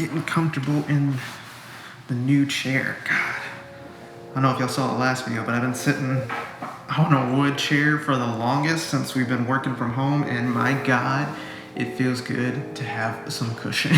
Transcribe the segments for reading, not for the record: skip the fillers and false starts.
getting comfortable in the new chair. God, I don't know if y'all saw the last video, but I've been sitting on a wood chair for the longest since we've been working from home, and my God, it feels good to have some cushion.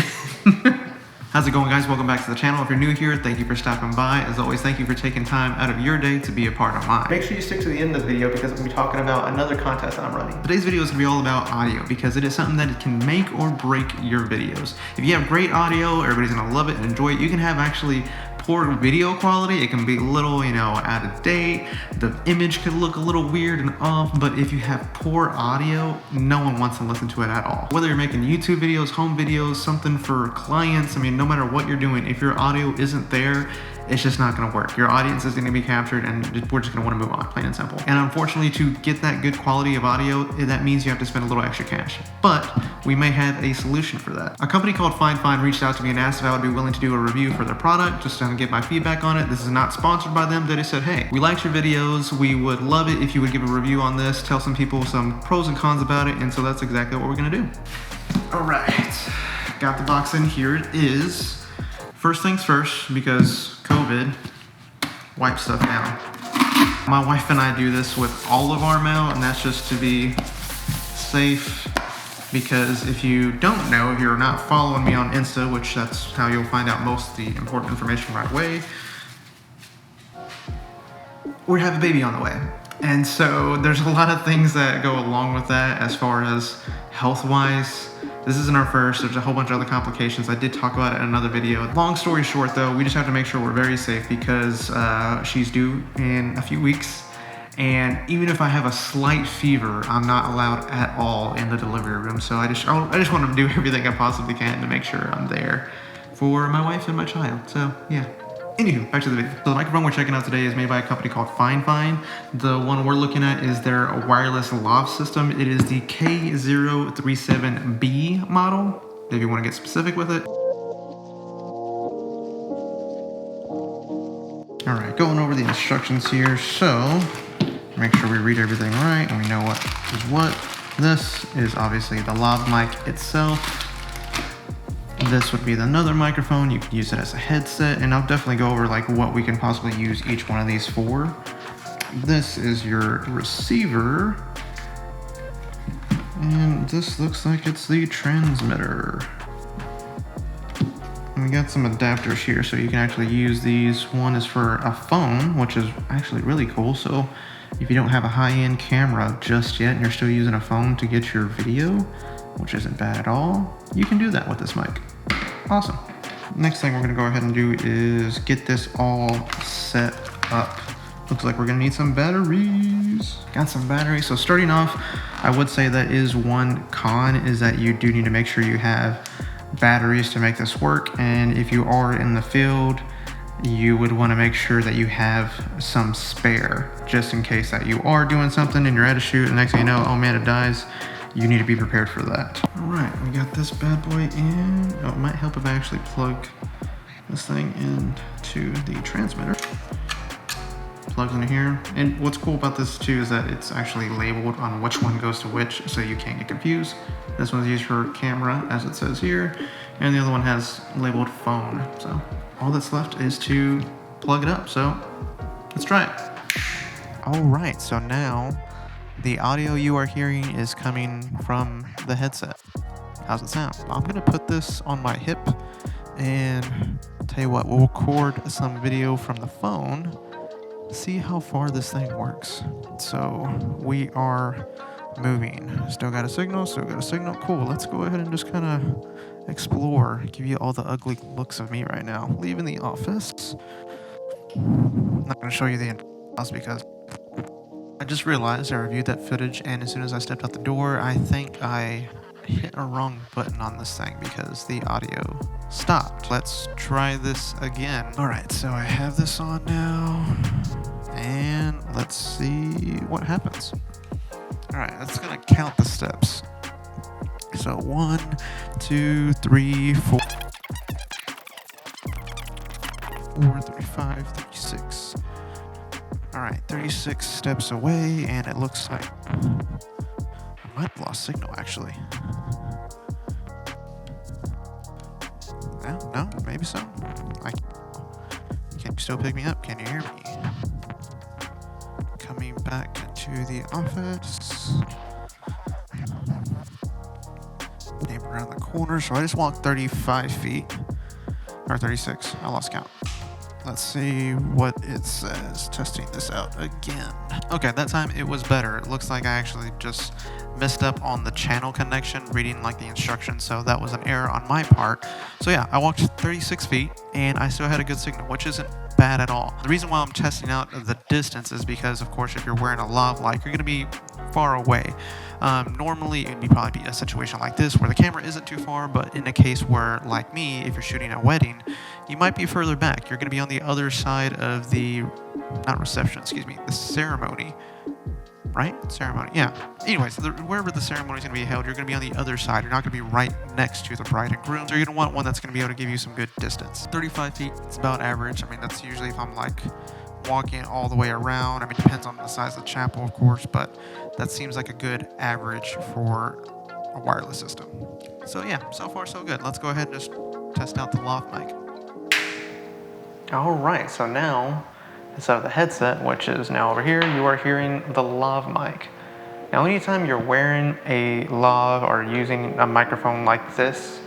How's it going, guys? Welcome back to the channel. If you're new here, thank you for stopping by. As always, thank you for taking time out of your day to be a part of mine. Make sure you stick to the end of the video because I'm going to be talking about another contest that I'm running. Today's video is going to be all about audio because it is something that can make or break your videos. If you have great audio, everybody's going to love it and enjoy it. You can have actually poor video quality. It can be a little, out of date. The image could look a little weird and off, but if you have poor audio, no one wants to listen to it at all. Whether you're making YouTube videos, home videos, something for clients, no matter what you're doing, if your audio isn't there, it's just not going to work. Your audience is going to be captured and we're just going to want to move on, plain and simple. And unfortunately, to get that good quality of audio, that means you have to spend a little extra cash. But we may have a solution for that. A company called FiFine reached out to me and asked if I would be willing to do a review for their product, just to get my feedback on it. This is not sponsored by them. They just said, hey, we liked your videos. We would love it if you would give a review on this, tell some people some pros and cons about it. And so that's exactly what we're going to do. All right, got the box in. Here it is. First things first, because COVID wipes stuff down. My wife and I do this with all of our mail, and that's just to be safe, because if you don't know, if you're not following me on Insta, which that's how you'll find out most of the important information right away, we have a baby on the way. And so there's a lot of things that go along with that as far as health-wise. This isn't our first, there's a whole bunch of other complications. I did talk about it in another video. Long story short though, we just have to make sure we're very safe because she's due in a few weeks. And even if I have a slight fever, I'm not allowed at all in the delivery room. So I just want to do everything I possibly can to make sure I'm there for my wife and my child. So yeah. Anywho, back to the video. So the microphone we're checking out today is made by a company called FiFine. The one we're looking at is their wireless lav system. It is the K037B model, if you want to get specific with it. All right, going over the instructions here. So make sure we read everything right and we know what is what. This is obviously the lav mic itself. This would be another microphone. You can use it as a headset, and I'll definitely go over what we can possibly use each one of these for. This is your receiver, and this looks like it's the transmitter. And we got some adapters here, so you can actually use these. One is for a phone, which is actually really cool. So if you don't have a high-end camera just yet, and you're still using a phone to get your video, which isn't bad at all, you can do that with this mic. Awesome. Next thing we're going to go ahead and do is get this all set up. Looks like we're going to need some batteries. Got some batteries. So starting off, I would say that is one con, is that you do need to make sure you have batteries to make this work. And if you are in the field, you would want to make sure that you have some spare, just in case that you are doing something and you're at a shoot and next thing you know, oh man, it dies. You need to be prepared for that. All right, we got this bad boy in. Oh, it might help if I actually plug this thing into the transmitter. Plugs into here. And what's cool about this too is that it's actually labeled on which one goes to which, so you can't get confused. This one's used for camera, as it says here, and the other one has labeled phone. So all that's left is to plug it up. So let's try it. All right, so now the audio you are hearing is coming from the headset. How's it sound? I'm gonna put this on my hip and tell you what, we'll record some video from the phone, see how far this thing works. So we are moving. Still got a signal, Cool, let's go ahead and just kind of explore, give you all the ugly looks of me right now. Leaving the office. I'm not gonna show you the house because I just realized I reviewed that footage, and as soon as I stepped out the door, I think I hit a wrong button on this thing because the audio stopped. Let's try this again. All right, so I have this on now, and let's see what happens. All right, that's gonna count the steps. So 1, 2, 3, 4, 35, 36. All right, 36 steps away, and it looks like I might have lost signal, actually. No, maybe so. Can you still pick me up? Can you hear me? Coming back into the office. Came around the corner, so I just walked 35 feet. Or 36, I lost count. Let's see what it says. Testing this out again. Okay, that time it was better. It looks like I actually just messed up on the channel connection, reading like the instructions, so that was an error on my part. So yeah, I walked 36 feet and I still had a good signal, which isn't bad at all. The reason why I'm testing out the distance is because, of course, if you're wearing a lav mic, you're going to be far away. Normally, it'd probably be a situation like this where the camera isn't too far, but in a case where, like me, if you're shooting a wedding, you might be further back. You're going to be on the other side of the, not reception, excuse me, the ceremony. Right? Ceremony, yeah. Anyways, wherever the ceremony is going to be held, you're going to be on the other side. You're not going to be right next to the bride and groom. So you're going to want one that's going to be able to give you some good distance. 35 feet, it's about average. I mean, that's usually if I'm like walking all the way around. I mean, it depends on the size of the chapel, of course, but that seems like a good average for a wireless system. So yeah, so far so good. Let's go ahead and just test out the lav mic. All right, so now, instead of the headset, which is now over here, you are hearing the lav mic. Now, anytime you're wearing a lav or using a microphone like this,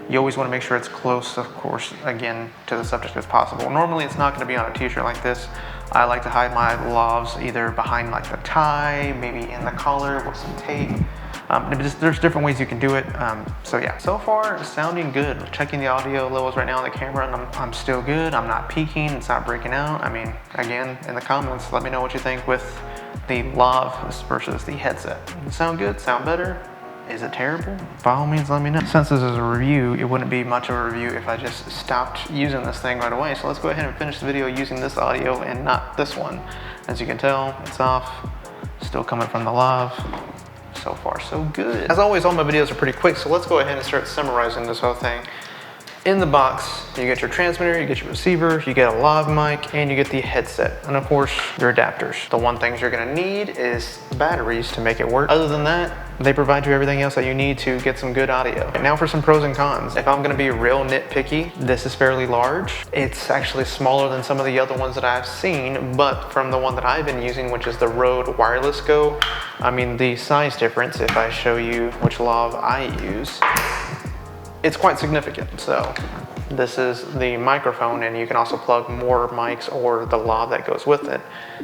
you always want to make sure it's close, of course, again, to the subject as possible. Normally, it's not going to be on a t-shirt like this. I like to hide my lavs either behind like the tie, maybe in the collar with some tape. There's different ways you can do it. So yeah, so far sounding good. Checking the audio levels right now on the camera, and I'm still good. I'm not peaking, it's not breaking out. I mean, again, in the comments, let me know what you think with the lav versus the headset. Sound good? Sound better? Is it terrible? By all means, let me know. Since this is a review, it wouldn't be much of a review if I just stopped using this thing right away. So let's go ahead and finish the video using this audio and not this one. As you can tell, it's off. Still coming from the lav. So far, so good. As always, all my videos are pretty quick, so let's go ahead and start summarizing this whole thing. In the box, you get your transmitter, you get your receiver, you get a lav mic, and you get the headset, and of course, your adapters. The one things you're gonna need is batteries to make it work. Other than that, they provide you everything else that you need to get some good audio. And now for some pros and cons. If I'm gonna be real nitpicky, this is fairly large. It's actually smaller than some of the other ones that I've seen, but from the one that I've been using, which is the Rode Wireless Go, I mean, the size difference, if I show you which lav I use, it's quite significant. So this is the microphone, and you can also plug more mics or the lav that goes with it.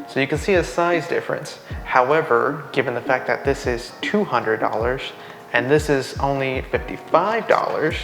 So you can see a size difference. However, given the fact that this is $200 and this is only $55,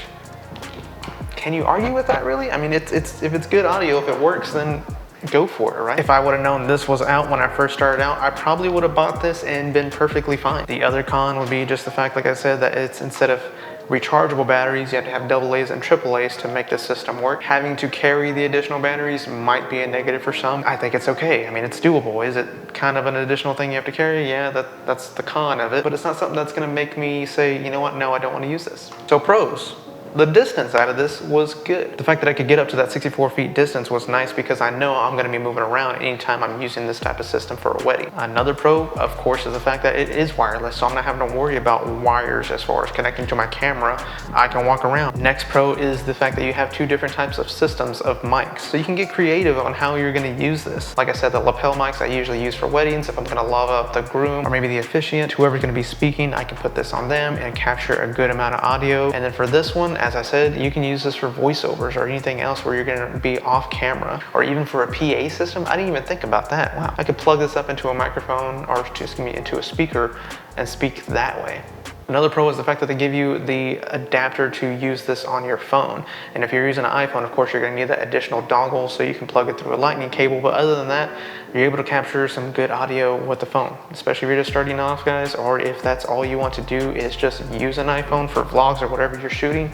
can you argue with that really? I mean, if it's good audio, if it works, then go for it, right? If I would have known this was out when I first started out, I probably would have bought this and been perfectly fine. The other con would be just the fact, like I said, that it's instead of rechargeable batteries, you have to have AA's and AAA's to make the system work. Having to carry the additional batteries might be a negative for some. I think it's okay. I mean, it's doable. Is it kind of an additional thing you have to carry? Yeah, that's the con of it, but it's not something that's gonna make me say, you know what, no, I don't wanna use this. So pros. The distance out of this was good. The fact that I could get up to that 64 feet distance was nice because I know I'm gonna be moving around anytime I'm using this type of system for a wedding. Another pro, of course, is the fact that it is wireless, so I'm not having to worry about wires as far as connecting to my camera. I can walk around. Next pro is the fact that you have two different types of systems of mics, so you can get creative on how you're gonna use this. Like I said, the lapel mics I usually use for weddings. If I'm gonna lava up the groom or maybe the officiant, whoever's gonna be speaking, I can put this on them and capture a good amount of audio. And then for this one, as I said, you can use this for voiceovers or anything else where you're gonna be off camera, or even for a PA system. I didn't even think about that. Wow, I could plug this up into a microphone or just into a speaker and speak that way. Another pro is the fact that they give you the adapter to use this on your phone. And if you're using an iPhone, of course, you're gonna need that additional dongle so you can plug it through a lightning cable. But other than that, you're able to capture some good audio with the phone, especially if you're just starting off, guys, or if that's all you want to do is just use an iPhone for vlogs or whatever you're shooting.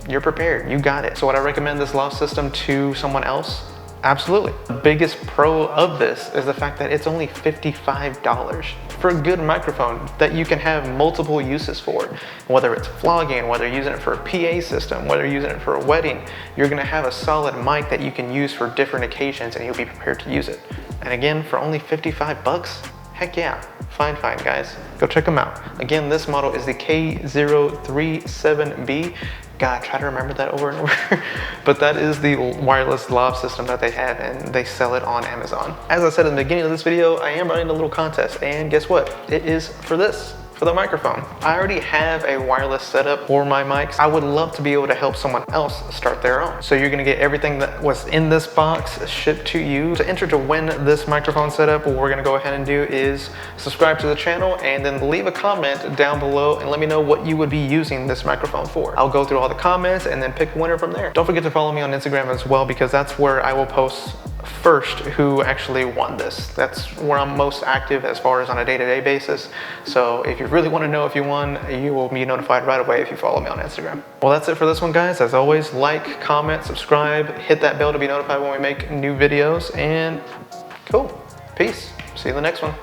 You're prepared, you got it. So would I recommend this lav system to someone else? Absolutely. The biggest pro of this is the fact that it's only $55 for a good microphone that you can have multiple uses for. Whether it's vlogging, whether you're using it for a PA system, whether you're using it for a wedding, you're gonna have a solid mic that you can use for different occasions and you'll be prepared to use it. And again, for only 55 bucks, heck yeah. FiFine, guys. Go check them out. Again, this model is the K037B. God, try to remember that over and over. But that is the wireless lav system that they have, and they sell it on Amazon. As I said in the beginning of this video, I am running a little contest, and guess what? It is for this. For the microphone. I already have a wireless setup for my mics. I would love to be able to help someone else start their own. So you're gonna get everything that was in this box shipped to you. To enter to win this microphone setup, what we're gonna go ahead and do is subscribe to the channel and then leave a comment down below and let me know what you would be using this microphone for. I'll go through all the comments and then pick a winner from there. Don't forget to follow me on Instagram as well, because that's where I will post first who actually won this. That's where I'm most active as far as on a day-to-day basis. So if you really want to know if you won, you will be notified right away if you follow me on Instagram. Well, that's it for this one, guys. As always, like, comment, subscribe, hit that bell to be notified when we make new videos, and cool. Peace. See you in the next one.